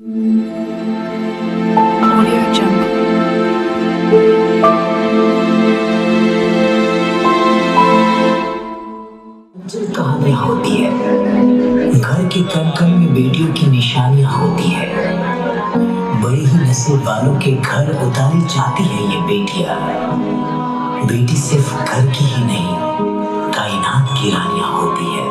Audio Jungle। कहानियां होती है, घर के कण-कण में बेटियों की निशानियां होती है। बड़े ही नसीब वालों के घर उतारी जाती है ये बेटियां। बेटी सिर्फ घर की ही नहीं, कायनात की रानियां होती है।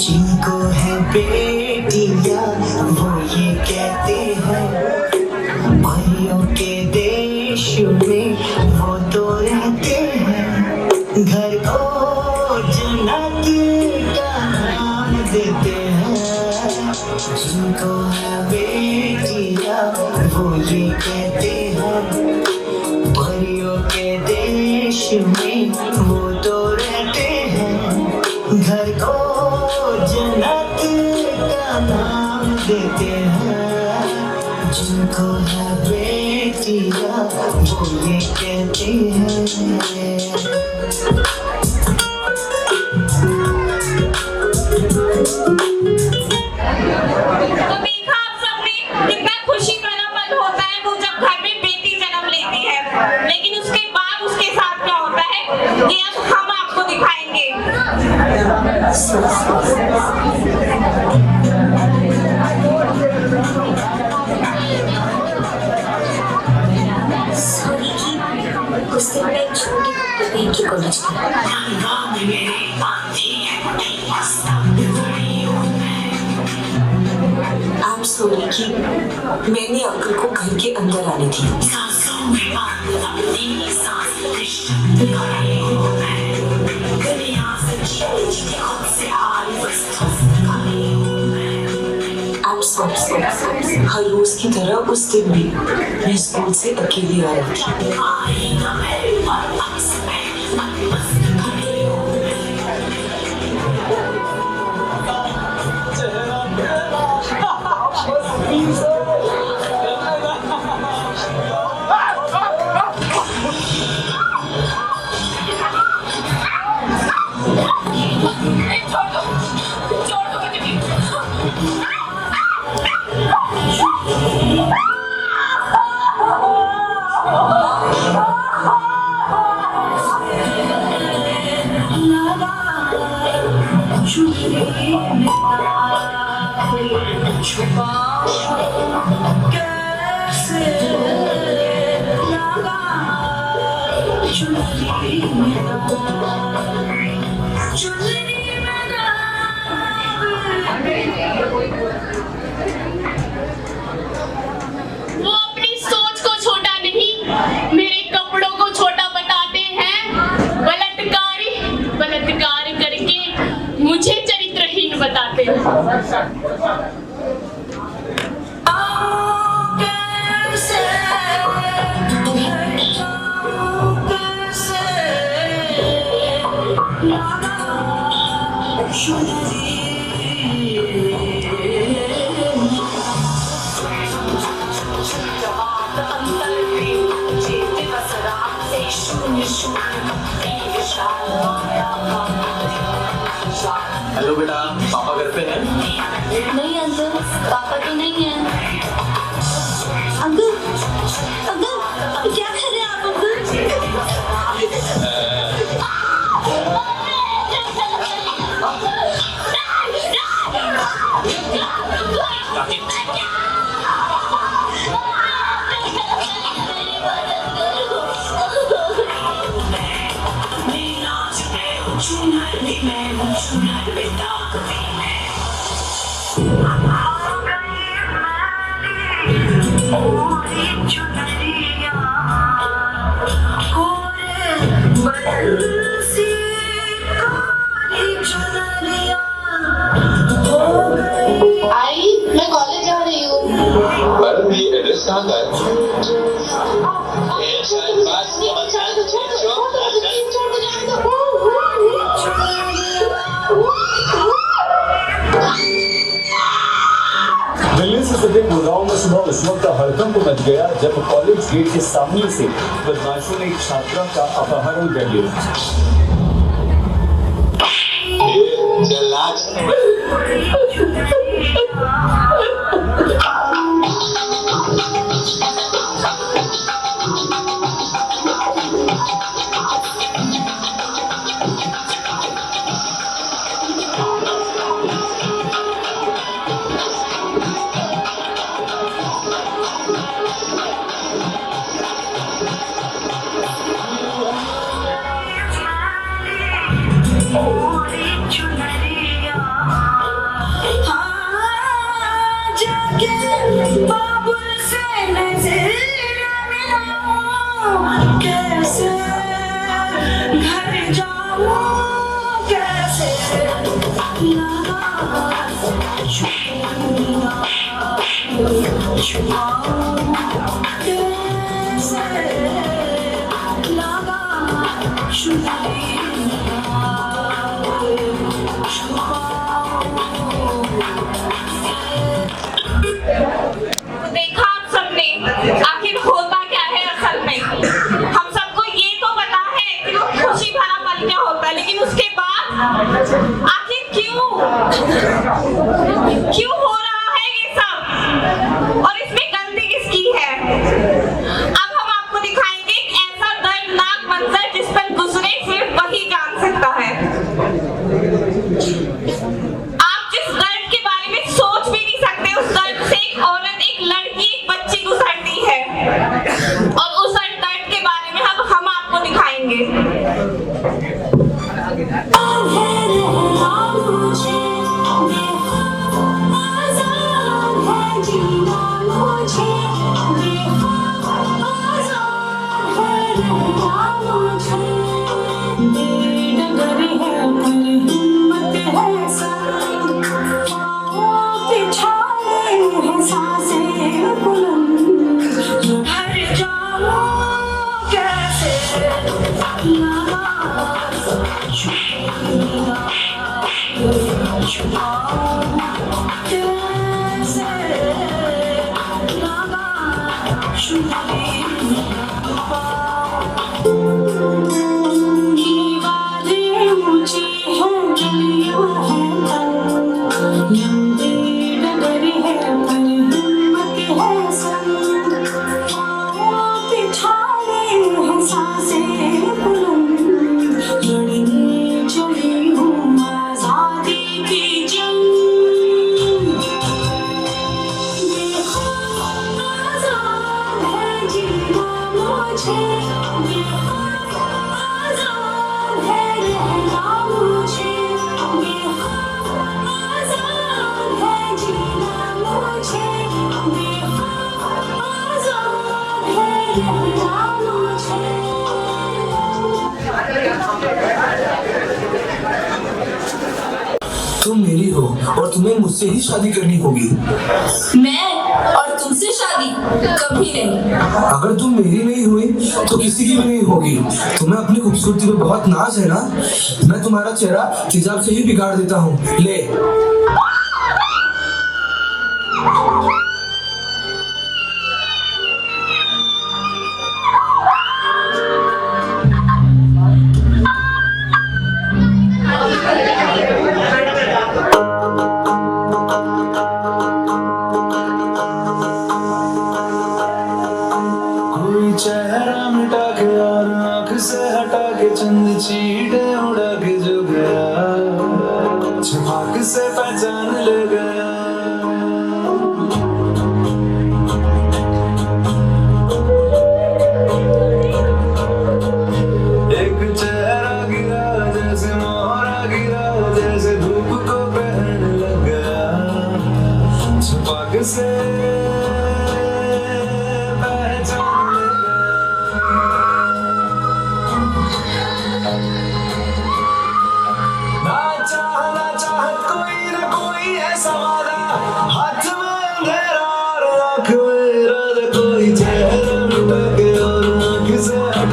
जिनको है बेटियां वो ये कहते हैं, भाइयों के देश में वो तो रहते हैं। घर को जन्नत का नाम देते हैं। जिनको है बेटियां वो ये कहते हैं, भाइयों के देश में वो तो रहते हैं। घर को जन्नत का नाम देते हैं। जिनको है बेटियां वो ये कहते हैं। तो देखा आप सबने कितना खुशी वाला पल होता है वो जब घर में बेटी जन्म लेती है, लेकिन उसके बाद उसके साथ क्या होता है ये अब हम आपको दिखाएंगे। उस दिन मैं एक छोटी बहन की कॉलेज I'm sorry कि मैंने अंकल को घर के अंदर आने दी। I'm sorry। हर रोज की तरह उस दिन भी मैं स्कूल से अकेली आ रही थी। वो अपनी सोच को छोटा नहीं, मेरे कपड़ों को छोटा बताते हैं। बलात्कार करके मुझे चरित्रहीन बताते हैं। हेलो बेटा, पापा घर पे हैं? नहीं अंकल, पापा तो नहीं है। अंकल क्या कर रहे हैं आप आई मैं कॉलेज जा रही हूँ। मैडम ये एड्रेस कहाँ का है? दिल्ली से सटे गुड़गांव में सुबह उस वक्त हड़कंप मच गया जब कॉलेज गेट के सामने से बदमाशों ने एक छात्रा का अपहरण कर लिया। देखा आप सबने आखिर होता क्या है असल में। हम सबको ये तो पता है कि वो खुशी भरा पल क्या होता है, लेकिन उसके बाद आखिर क्यों हो रहा है ये सब, और इसमें गलती किसकी है। अब हम आपको दिखाएंगे एक ऐसा दर्दनाक मंजर जिस पर गुजरे सिर्फ वही जान सकता है। आप जिस दर्द के बारे में सोच भी नहीं सकते, उस दर्द से एक औरत, एक लड़की, एक बच्ची गुजरती है, और उस दर्द के बारे में अब हम आपको दिखाएंगे। तुम मेरी हो और तुम्हें मुझसे ही शादी करनी होगी। मैं और तुमसे शादी कभी नहीं। अगर तुम मेरी नहीं हुई तो किसी की भी नहीं होगी। तुम्हें अपनी खूबसूरती पे बहुत नाज है ना। मैं तुम्हारा चेहरा तेजाब से ही बिगाड़ देता हूँ। ले चेहरा मिटा के और आंख से हटा के चंद चीटे उड़ा के जो गया, छपाक से पहचान ले गया। एक चेहरा गिरा जैसे मोहरा गिरा, जैसे धूप को पहनने लग गया, छपाक से पहचान ले गया।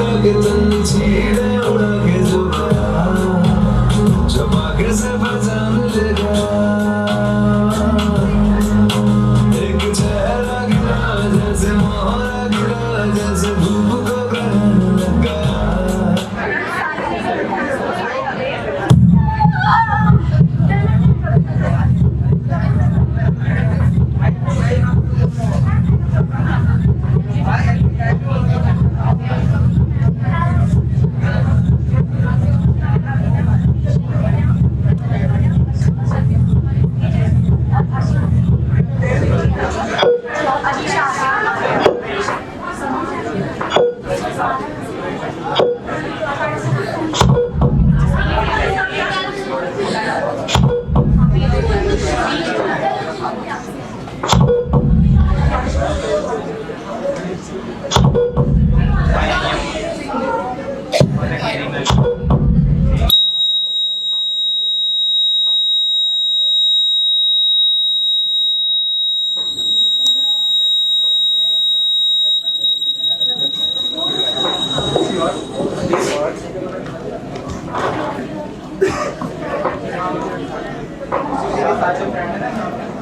उड़ा के तन चीड़े उड़ा के जो गया चपाके से पहचान लेगा एक चेहरा गिरा जैसे मोहरा गिरा जैसे धूप को ग्रहण लगा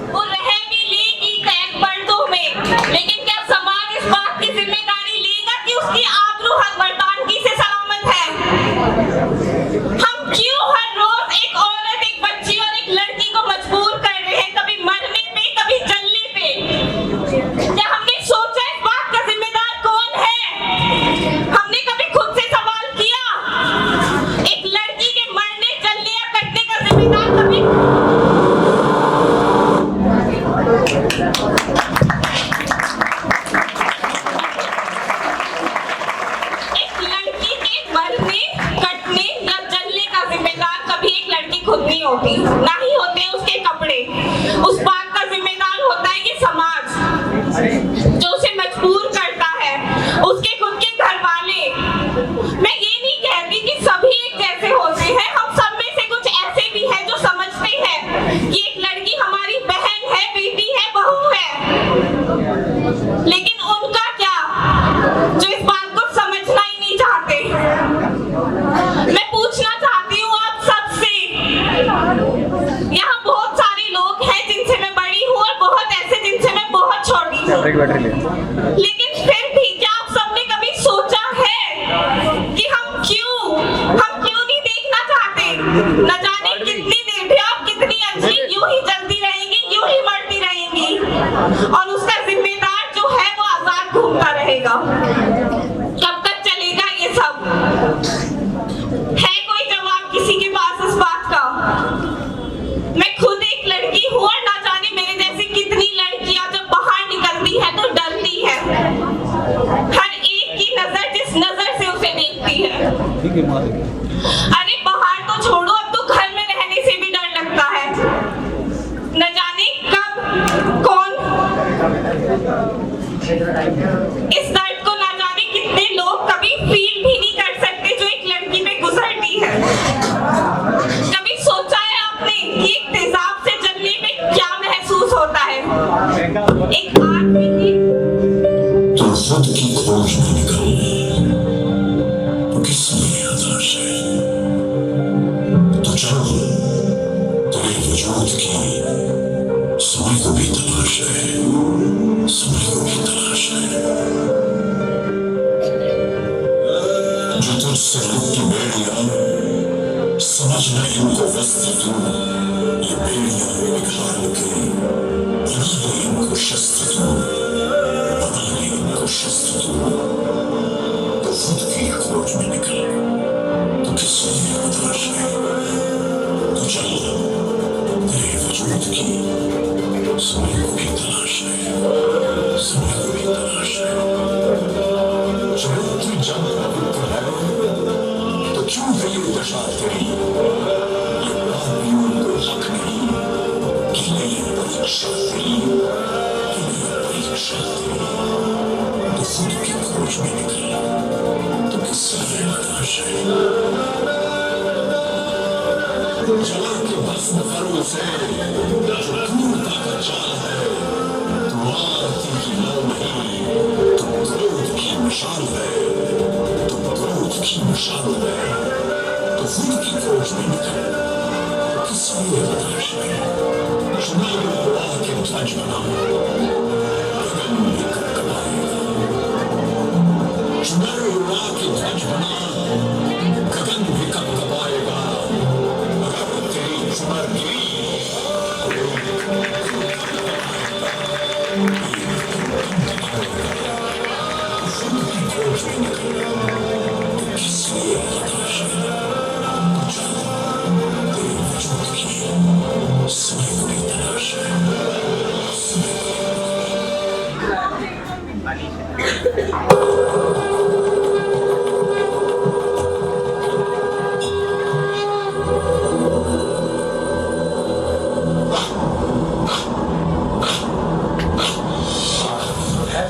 वो रह भी लेगी टैग पर्दों में, लेकिन क्या समाज इस बात की जिम्मेदारी लेगा कि उसकी आबरू हक बर्तानगी से सलामत है? हम क्यों हर रोज एक औरत, एक बच्ची और एक लड़की को मजबूर कर रहे हैं, कभी मरने पे कभी जलने पे? क्या हमने सोचा इस बात का जिम्मेदार कौन है? हमने कभी खुद से सवाल किया? एक लड़की के मरने, जलने या कटने का जिम्मेदार कभी खुद नहीं होती, ना ही होते हैं उसके कपड़े। उस बात का जिम्मेदार होता है ये समाज जो उसे मजबूर करता है, उसके खुद के घर वाले। मैं ये नहीं कहती कि सभी एक जैसे होते हैं, हम सब में से कुछ ऐसे भी हैं जो समझते हैं कि एक लड़की हमारी बहन है, बेटी है, बहू है। लेकिन उनका क्या, जो इस बात को समझना ही नहीं चाहते। मैं पूछना चाहती हूँ आप सबसे, यहाँ बहुत सारे लोग हैं जिनसे मैं बड़ी हूँ और बहुत ऐसे जिनसे मैं बहुत छोटी हूँ, लेकिन फिर भी क्या आप सबने कभी सोचा है कि हम क्यों नहीं देखना चाहते? न जाने कितनी निर्भया, कितनी अंजलि यूं ही जलती रहेंगी, यूं ही मरती रहेंगी, और उसका जिम्मेदार जो है वो आजाद घूमता रहेगा। कब तक चलेगा ये सब? है कोई जवाब किसी के पास इस बात का? मैं खुद एक लड़की हूँ और ना जाने मेरे जैसी कितनी लड़कियां जब बाहर निकलती है तो डरती है। हर एक की नजर जिस नजर से उसे देखती है, अरे बाहर तो छोड़ो, अब तो घर में रहने से भी डर लगता है। न जाने कब कौन इस दर्द को, ना जाने कितने लोग कभी फील भी नहीं कर सकते जो एक लड़की पे गुजरती है। कभी सोचा है आपने कि एक तेजाब से जलने पे क्या महसूस होता है? एक आदमी की तो खुद की खोज में निकल तो किसमें हताश है? तो चलो तेरे वजूद की समय को भी तलाश है, समय को भी तलाश है। जो तुझसे लिपटी बेड़ियां, समझना इनको वस्ती तू, ये बेड़ियां निखार के बना ले इनको शस्त्र तू, बना ले इनको शस्त्र तू। तो खुद की खोज में निकल तो किसमें हताश है? तो चल तेरे वजूद की समय को भी तलाश है, समय को भी तलाश है। चलो तू जंग पवित्र है तो क्यों है ये दशा तेरी? ये पापियों को हक नहीं कि ले परीक्षा तेरी, कि ले परीक्षा तेरी। तो खुद की खोज में निकल तो किससे हताश है? जला के भस्म करो उसे जो क्रूरता का जाल है। तुम आरती की लौ नहीं, तुम क्रोध की मिसाल है, तुम की मशाल है तो खुद की फौज में निकल किस लिए तलाश में शुमार अल्लाह के ताज बना गगन भी कबकबाएगा शुमार अल्लाह के ताज बना गगन भी कबकबाएगा अगर तेरी शुमार गिरी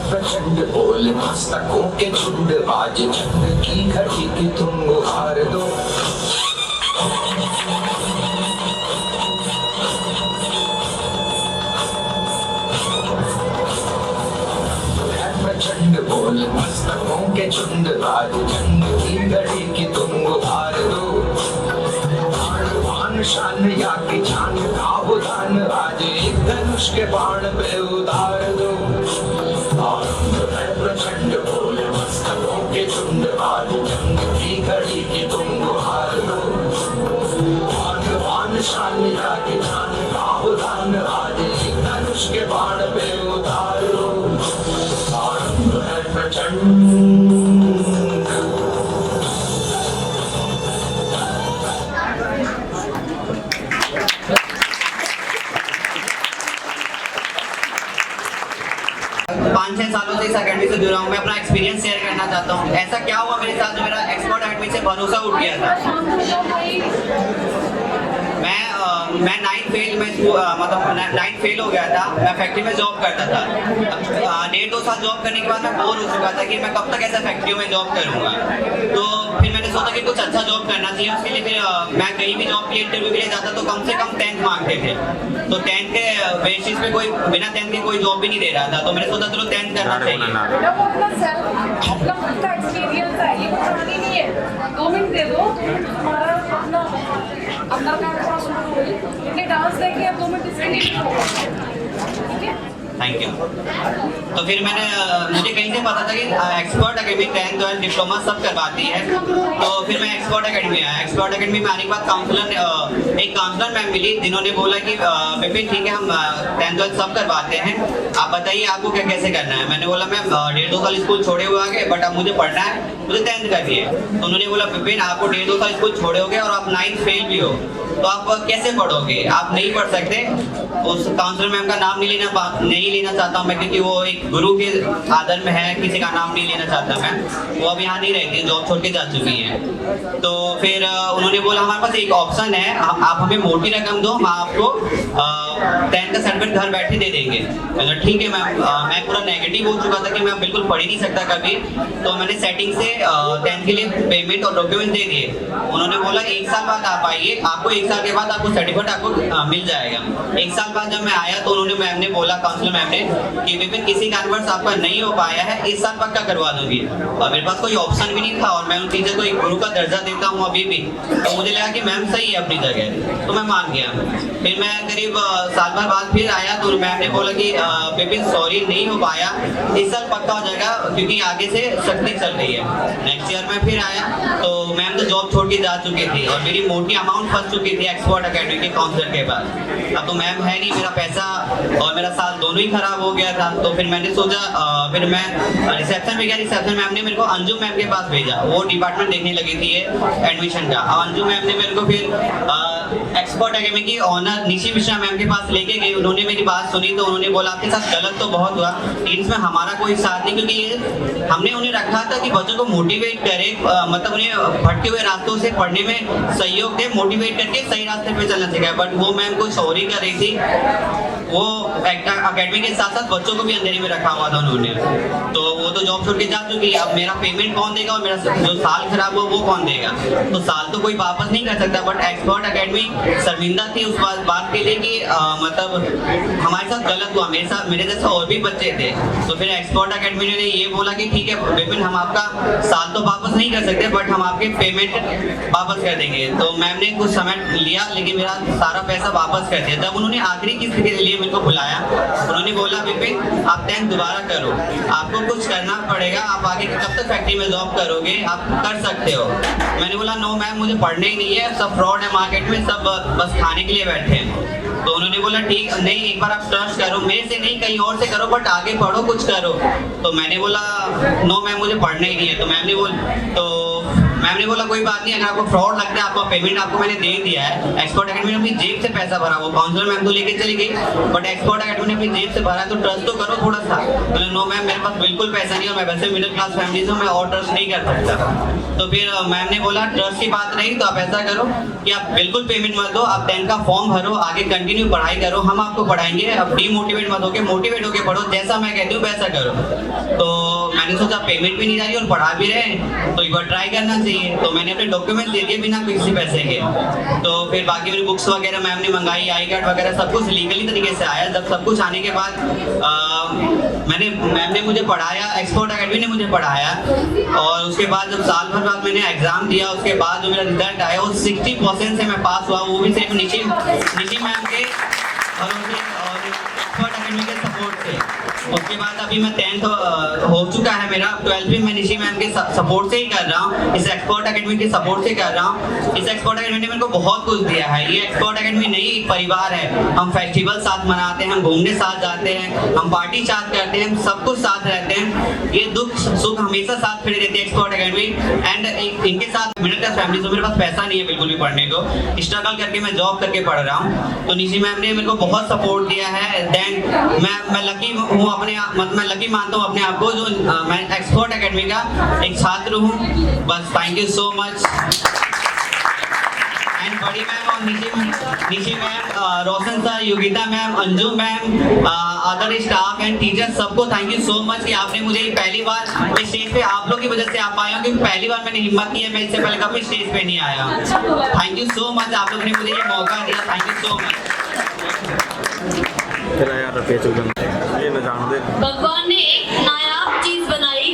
प्रचंड बोल मस्तकों के झुंड बाज झंड की घड़ी की तुम गुहार दो प्रचंड बोल मस्तकों के झुंड बाज झंड की घड़ी की तुम गुहार दो शान या की जान का उदान आज एक धनुष के बाण पे उतार दो प्रचंड बोल मस्तकों के झुंड आज जंग की घड़ी की तुम गुहार दो भगवान शान या की जान का उदान आज एक धनुष के बाण पे उतार दो प्रचंड सालों से इस अकेडमी से जुड़ा हूँ। मैं अपना एक्सपीरियंस शेयर करना चाहता हूँ। ऐसा क्या हुआ मेरे साथ जो मेरा एक्सपर्ट अकेडमी से भरोसा उठ गया था। मैं 9th फेल हो गया था। मैं फैक्ट्री में जॉब करता था। 1.5-2 साल जॉब करने के बाद मैं बोर हो चुका था कि मैं कब तक ऐसा फैक्ट्रियों में जॉब करूंगा। तो फिर मैंने सोचा कि कुछ अच्छा जॉब करना चाहिए। उसके लिए फिर मैं कहीं भी जॉब के लिए इंटरव्यू के लिए जाता तो कम से कम 10th मांगते थे। तो 10th के बेसिस पे कोई बिना 10th के कोई जॉब भी नहीं दे रहा था। तो मैंने सोचा चलो 10th करना चाहिए। Thank you. तो फिर मुझे कहीं से पता था कि expert academy 10th 12th diploma सब करवाती है। तो फिर मैं एक्सपर्ट अकेडमी आया। एक्सपर्ट अकेडमी में आने के बाद एक काउंसलर मैम मिली जिन्होंने बोला कि विपिन ठीक है हम 10th 12th सब करवाते हैं, आप बताइए आपको क्या कैसे करना है। मैंने बोला मैम 1.5-2 साल स्कूल छोड़े हुए आगे बट अब मुझे पढ़ना है, मुझे 10th करनी है। तो उन्होंने बोला विपिन आपको 1.5-2 साल स्कूल छोड़े हो गए और आप 9th फेल भी हो तो आप कैसे पढ़ोगे, आप नहीं पढ़ सकते। उस काउंसलर मैम का नाम नहीं लेना चाहता हूँ मैं क्योंकि वो एक गुरु के आदर में है, किसी का नाम नहीं लेना चाहता मैं। वो अब यहाँ नहीं रहती, जॉब छोड़ के जा चुकी हैं। तो फिर उन्होंने बोला हमारे पास एक ऑप्शन है, आप हमें मोटी रकम दो, हम आपको 10th का सर्टिफिकेट घर बैठे दे देंगे। मैंने ठीक है मैम। मैं पूरा नेगेटिव हो चुका था कि मैं बिल्कुल पढ़ ही नहीं सकता कभी। तो मैंने सेटिंग से 10th के लिए पेमेंट और डॉक्यूमेंट दे दिए। उन्होंने बोला 1 साल बाद आप आइए, आपको 1 साल के बाद आपको सर्टिफिकेट आपको मिल जाएगा। 1 साल बाद जब मैं आया तो उन्होंने मैम ने बोला, काउंसलर मैम ने, कि विपिन किसी कारणवश आपका नहीं हो पाया है, इस साल पक्का करवा दूंगी। और मेरे पास कोई ऑप्शन भी नहीं था और मैं उन टीचर को एक गुरु का दर्जा देता हूँ अभी भी। तो मुझे लगा कि मैम सही है अपनी जगह, तो मैं मान गया। फिर मैं करीब साल भर बाद फिर आया तो मैम ने बोला कि विपिन सॉरी नहीं हो पाया, इस साल पक्का हो जाएगा क्योंकि आगे से सख्ती चल रही है। नेक्स्ट ईयर में फिर आया तो मैम तो जॉब छोड़ के जा चुकी थी और मेरी मोटी अमाउंट फंस चुकी थी एक्सपर्ट अकेडमी के काउंसलर के पास। अब तो मैम है नहीं, मेरा पैसा और मेरा साल दोनों ही खराब हो गया था। तो फिर मैंने सोचा फिर मैं रिसेप्शन में गया। रिसेप्शन मैम ने मेरे को अंजू मैम के पास भेजा, वो डिपार्टमेंट देखने लगी थी एडमिशन का। अब अंजू मैम ने मेरे को फिर एक्सपर्ट अकेडमी की ऑनर निशी मिश्रा मैम के पास लेके गई। उन्होंने मेरी बात सुनी तो उन्होंने बोला आपके साथ गलत तो बहुत हुआ, टीम्स में हमारा कोई साथ नहीं, क्योंकि हमने उन्हें रखा था कि बच्चों को मोटिवेट करे, मतलब उन्हें भटके हुए रास्तों से पढ़ने में सहयोग दे, मोटिवेट करके सही रास्ते पे चलना सिखाए। बट वो मैम कोई सॉरी कर रही थी, वो अकेडमी के साथ साथ बच्चों को भी अंधेरे में रखा हुआ था उन्होंने। तो वो तो जॉब छोड़ के जा चुकी है, अब मेरा पेमेंट कौन देगा और मेरा जो साल खराब हुआ वो कौन देगा? तो साल तो कोई वापस नहीं कर सकता, बट एक्सपर्ट एकेडमी शर्मिंदा थी उस बात के लिए कि मतलब हमारे साथ गलत हुआ, मेरे जैसे और भी बच्चे थे। तो फिर एक्सपर्ट एकेडमी ने ये बोला कि ठीक है विपिन, हम आपका साल तो वापस नहीं कर सकते, बट हम आपके पेमेंट वापस कर देंगे। तो मैम ने कुछ समय लिया, लेकिन मेरा सारा पैसा वापस कर दिया। जब उन्होंने आखिरी किस्त के लिए मेरे को बुलाया, उन्होंने बोला विपिन आप 10th दोबारा करो, आपको कुछ करना पड़ेगा, आप आगे कब तक फैक्ट्री में जॉब करोगे, आप कर सकते हो। मैंने बोला नो मैम, मुझे पढ़ना ही नहीं है, सब फ्रॉड है मार्केट में, सब बस खाने के लिए बैठे हैं। तो उन्होंने बोला ठीक नहीं, एक बार आप ट्रस्ट करो, मेरे से नहीं कहीं और से करो, बट आगे पढ़ो, कुछ करो। तो मैंने बोला नो मैम, मुझे पढ़ना ही नहीं है। तो मैम ने बोला कोई बात नहीं, अगर आपको फ्रॉड लगता है, आपका पेमेंट आपको मैंने दे दिया है, एक्सपर्ट एकेडमी ने अपनी जेब से पैसा भरा, वो काउंसलर मैम तो लेके चली गई, बट एक्सपर्ट एकेडमी ने अपनी जेब से भरा है, तो ट्रस्ट तो करो थोड़ा सा। बोले नो मैम, मेरे पास बिल्कुल पैसा नहीं, और मैं वैसे मिडिल क्लास फैमिली से हूँ, मैं और ट्रस्ट नहीं कर सकता। तो फिर मैम ने बोला ट्रस्ट की बात नहीं, तो आप ऐसा करो कि आप बिल्कुल पेमेंट मत दो, आप 10 का फॉर्म भरो, आगे कंटिन्यू पढ़ाई करो, हम आपको पढ़ाएंगे, अब डीमोटिवेट मत होके मोटिवेट होके पढ़ो, जैसा मैं कहती हूँ वैसा करो। तो मैंने सोचा पेमेंट भी नहीं जा रही और पढ़ा भी रहे, तो एक बार ट्राई करना चाहिए। तो मैंने अपने डॉक्यूमेंट दे दिए बिना किसी पैसे के। तो फिर बाकी मेरी बुक्स वगैरह मैम ने मंगाई, आई कार्ड वगैरह सब कुछ लीगली तरीके से आया। जब सब कुछ आने के बाद मैम ने मुझे पढ़ाया, एक्सपर्ट एकेडमी ने मुझे पढ़ाया, और उसके बाद जब साल भर बाद मैंने एग्जाम दिया, उसके बाद जो मेरा रिजल्ट आया वो 60% से मैं पास हुआ, वो भी सिर्फ निशी मैम के और एक्सपर्ट एकेडमी के सपोर्ट से। उसके बाद अभी मैं 10th हो चुका है मेरा, 12th भी मैं निशी मैम के सपोर्ट से ही कर रहा हूँ, इस एक्सपर्ट एकेडमी के सपोर्ट से कर रहा हूँ। इस एक्सपर्ट एकेडमी ने मेरे को बहुत कुछ दिया है। ये एक्सपर्ट एकेडमी नहीं एक परिवार है, हम फेस्टिवल साथ मनाते हैं, हम घूमने साथ जाते हैं, हम पार्टी साथ करते हैं, हम सब कुछ साथ रहते हैं। ये दुख सुख हमेशा साथ खड़े रहते हैं एक्सपर्ट एकेडमी। एंड इनके साथ मिडिल क्लास फैमिली से मेरे पास पैसा नहीं है बिल्कुल भी पढ़ने को, स्ट्रगल करके मैं जॉब करके पढ़ रहा हूँ। तो निशी मैम ने मेरे को बहुत सपोर्ट दिया है। देन मैं लकी हूँ, मैं लकी मानता हूँ अपने आप को, जो मैं एक्सपर्ट एकेडमी का एक छात्र हूँ। बस thank you so much. And बड़ी मैम और Nishi ma'am, Roshan sir, Yogita ma'am, Anju ma'am, other staff and teacher, सबको थैंक यू सो मच कि आपने मुझे पहली बार इस स्टेज पे आप लोग की वजह से आ पाया हूँ, क्योंकि पहली बार मैंने हिम्मत की है, मैं इससे पहले कभी स्टेज पे नहीं आया। थैंक यू सो मच, आप लोगों ने मुझे ये मौका दिया, थैंक यू सो मच। भगवान ने एक नायाब चीज बनाई,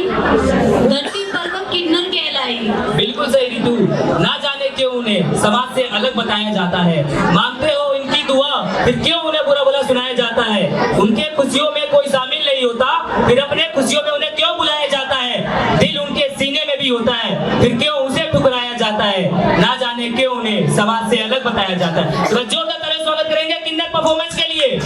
धरती पर वह किन्नर कहलाई। बिल्कुल सही रितु, ना जाने क्यों उन्हें समाज से अलग बताया जाता है, मांगते हो इनकी दुआ, फिर क्यों उन्हें बुरा बुरा सुनाया जाता है। उनके खुशियों में कोई शामिल नहीं होता, फिर अपने खुशियों में उन्हें क्यों बुलाया जाता है। दिल उनके सीने में भी होता है, फिर क्यों उसे ठुकराया जाता है। ना जाने क्यों उन्हें समाज से अलग बताया जाता है। तो जोरदार तालियों से स्वागत करेंगे किन्नर परफॉर्मेंस के लिए।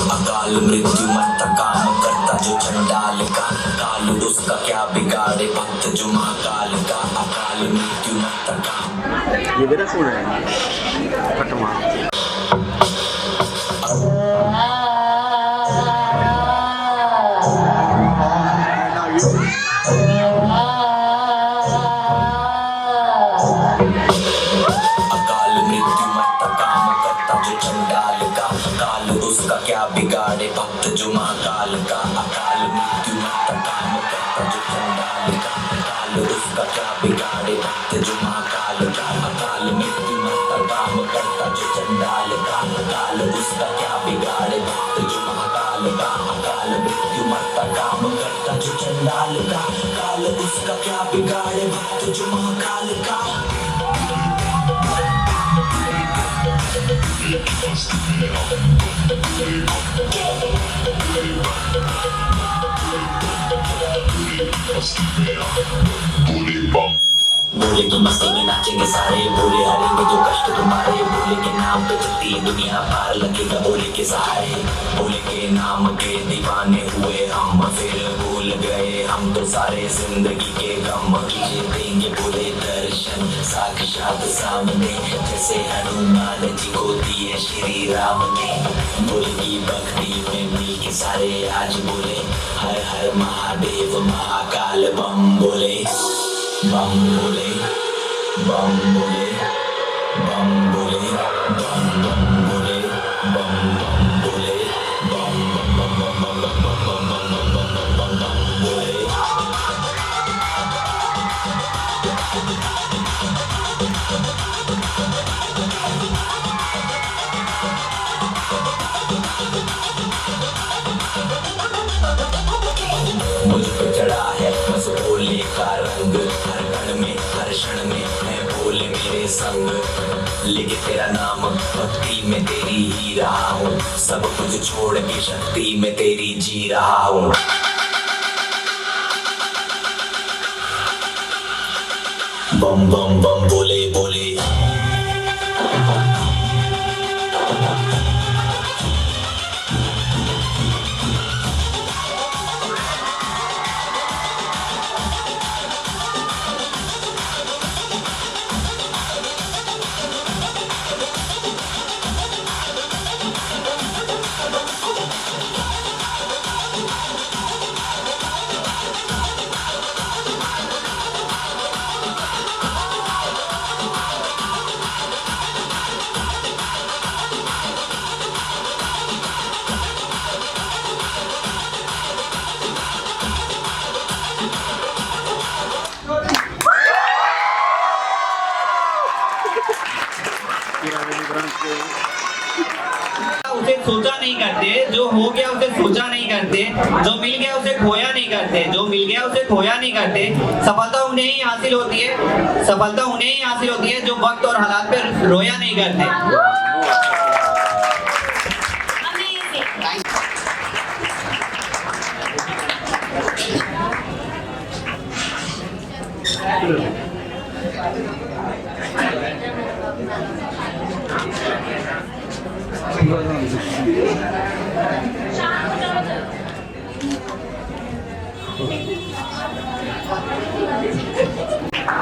अकाल मृत्यु मत काम करता जो चंडाल का, काल उसका क्या बिगाड़े भक्त जो महाकाल का। अकाल मृत्यु मत काम। ये मेरा कौन है? फटमा क्या बिगाड़े भक्त जो महाकाल का। अकाल मृत्यु मत काम करता जो चंडाल का, काल उसका क्या बिगाड़े भक्त जो महाकाल का। अकाल मृत्यु मत काम करता जो चंडाल का, काल उसका क्या बिगाड़े भक्त जो महाकाल का। अकाल मृत्यु मत काम करता जो चंडाल का, काल उसका क्या बिगाड़े भक्त जो महाकाल का। भोले की मस्ती में नाचेंगे सारे, भोले हारेंगे जो कष्ट तुम्हारे। भोले के नाम पे चलती है दुनिया पार, लगेगा भोले के सहारे। भोले के नाम के दीवाने हुए हम, फिर भूल गए हम तो सारे जिंदगी के गम। कीजिए देंगे भोले दर्शन साक्षात सामने, जैसे हनुमान जी को दिए श्री राम ने। भोले की भक्ति में मिल के सारे आज बोले, हर हर महादेव महाकाल बम बोले, बम बोले, बम बोले, बम बोले, बम बम बोले, बम। मुझ पे चढ़ा है बस भोले का रंग, हर कण में हर क्षण में है भोले मेरे संग। लेके तेरा नाम भक्ति में तेरी ही रहा हूँ, सब कुछ छोड़ के शक्ति में तेरी जी रहा हूँ। बम बम बम बोले बोले उसे सोचा नहीं करते, जो हो गया उसे सोचा नहीं करते, जो मिल गया उसे खोया नहीं करते, जो मिल गया उसे खोया नहीं करते। सफलता उन्हें ही हासिल होती है, सफलता उन्हें ही हासिल होती है जो वक्त और हालात पे रोया नहीं करते।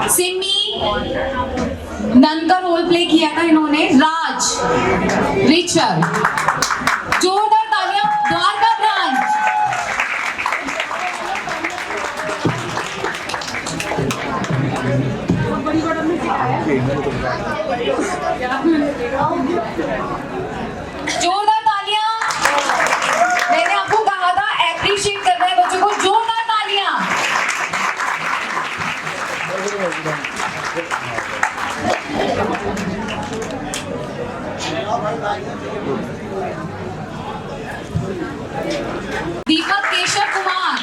सिमी नन का रोल प्ले किया था इन्होंने, राज रिचर्ड, जोरदार तालियां द्वारका ब्रांच। जोरदार तालियां, मैंने आपको कहा था एप्रिशिएट करना है बच्चों को, जोरदार तालियां। दीपक केशव कुमार,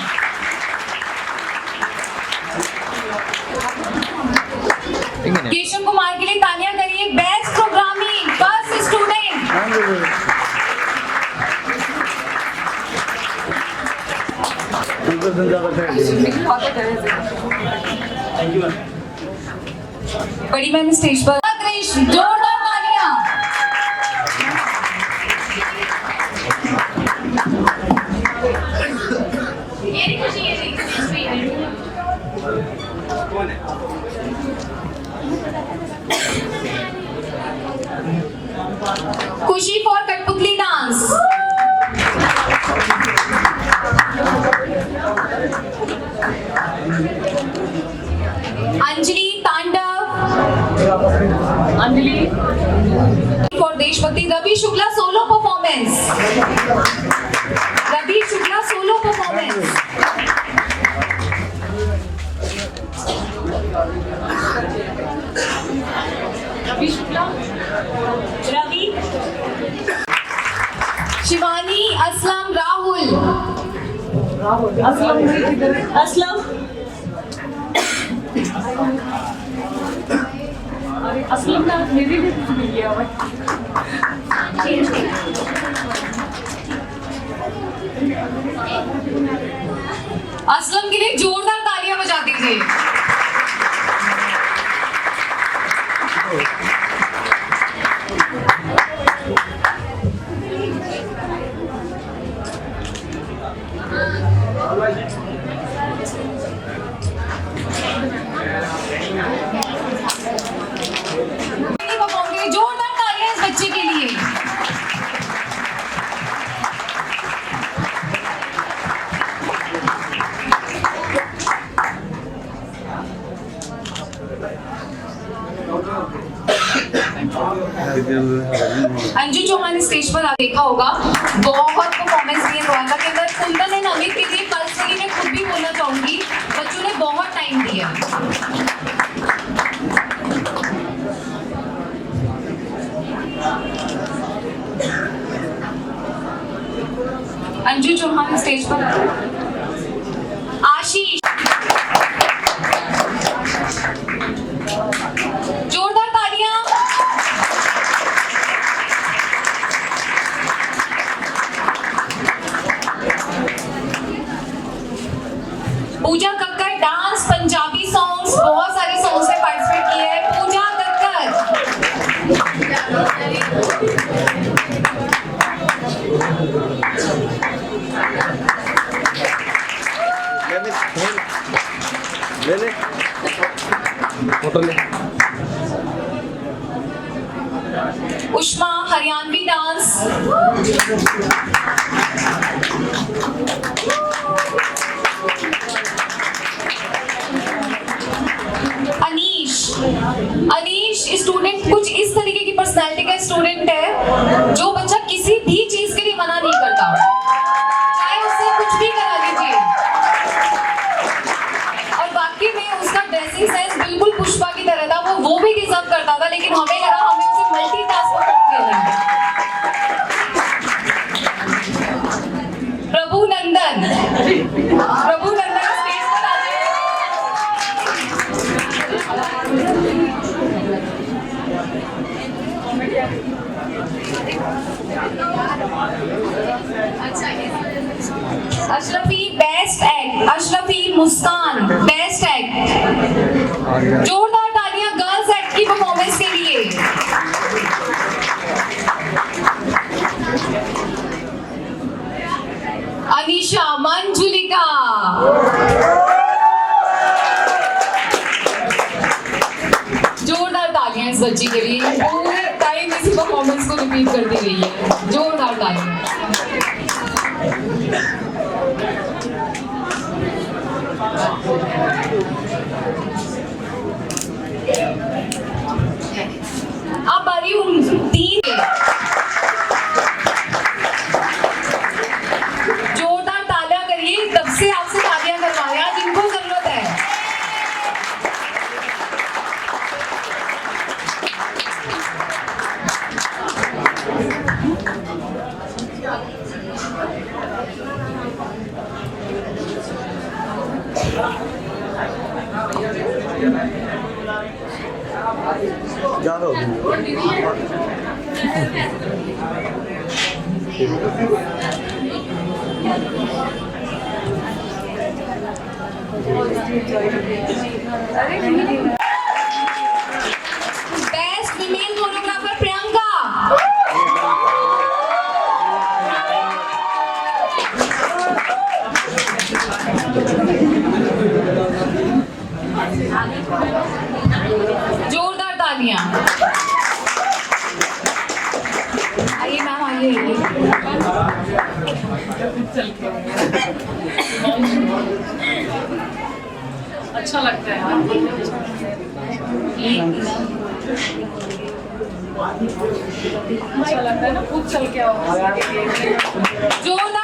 केशव कुमार के लिए तालियां करिए। Best programming first student. बड़ी मैम स्टेज पर, जोरदार तालियां। खुशी फॉर कठपुतली डांस। अंजलि तांडव, अंजलि फॉर देशभक्ति। Ravi Shukla solo performance, Ravi Shukla solo performance. Ravi Shukla, Ravi. Shivani Aslam Rahul, Aslam Aslam Aslam का मेरी भी कुछ मिल गया हुआ। असलम के लिए जोरदार तालियां बजा दीजिए। जोरदार तालियां इस बच्चे के लिए। अंजू चौहान स्टेज पर आप देखा होगा, बहुत परफॉर्मेंस दिए द्वारका के अंदर। कुंदन एंड अमित के लिए पर्सनली मैं खुद भी बोलना चाहूंगी, बच्चों ने बहुत टाइम दिया। अंजू चौहान स्टेज पर। आशीष। जोरदार तालियां। पूजा कक्कर डांस, पंजाबी सॉन्ग्स, बहुत सारे सॉन्ग्स में पार्टिसिपेट किए हैं। पूजा कक्कर। ले फोटो ले। उष्मा हरियाणवी डांस। अनीश स्टूडेंट कुछ इस तरीके की पर्सनालिटी का स्टूडेंट है जो बच्चा किसी भी चीज के लिए मना नहीं करता, चाहे उससे कुछ भी करा लीजिए। और बाकी में उसका ड्रेसिंग सेंस बिल्कुल पुष्पा की तरह था, वो भी डिजर्व करता था, लेकिन हमें लगा हमें उसे मल्टीटास्क करना है। प्रभु नंदन स्टेज पर आ जाए। अशरफी बेस्ट एक्ट, अशरफी मुस्कान बेस्ट एक्ट। जोरदार तालियां गर्ल्स एक्ट की परफॉर्मेंस के लिए। अनीशा मंजुलिका। जोरदार तालियां इस बच्ची के लिए, पूरे टाइम इसी परफॉर्मेंस को रिपीट करती रही है। जोरदार तालियां। अब आ रही हूँ 3। जोरदार तालियां करिए, तब से आपसे तालियां करवाया जिनको जरूरत है। क्या हो बेस्ट फीमेल कोरियोग्राफर प्रियंका। जोरदार तालियां। आइए मैम, आइए। अच्छा लगता है अच्छा लगता है ना, खुद चल के आओ। जोरदार